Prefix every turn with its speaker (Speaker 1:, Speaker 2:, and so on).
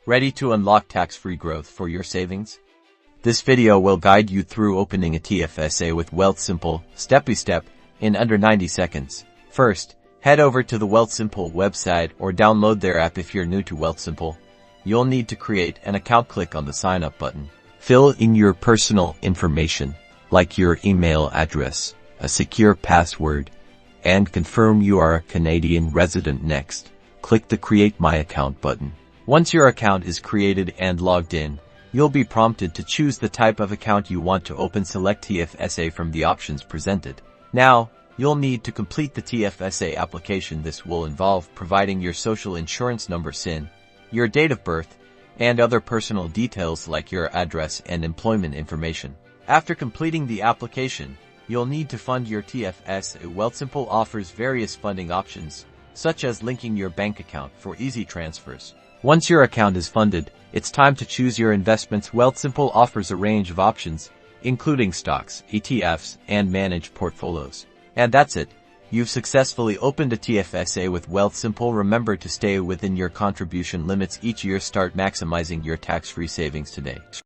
Speaker 1: Ready to unlock tax-free growth for your savings? This video will guide you through opening a TFSA with Wealthsimple, step-by-step, in under 90 seconds. First, head over to the Wealthsimple website or download their app if you're new to Wealthsimple. You'll need to create an account. Click on the Sign Up button. Fill in your personal information, like your email address, a secure password, and confirm you are a Canadian resident. Next, click the Create My Account button. Once your account is created and logged in, you'll be prompted to choose the type of account you want to open. Select TFSA from the options presented. Now, you'll need to complete the TFSA application. This will involve providing your social insurance number (SIN), your date of birth, and other personal details like your address and employment information. After completing the application, you'll need to fund your TFSA. Wealthsimple offers various funding options, such as linking your bank account for easy transfers. Once your account is funded, it's time to choose your investments. Wealthsimple offers a range of options, including stocks, ETFs, and managed portfolios. And that's it. You've successfully opened a TFSA with Wealthsimple. Remember to stay within your contribution limits each year. Start maximizing your tax-free savings today.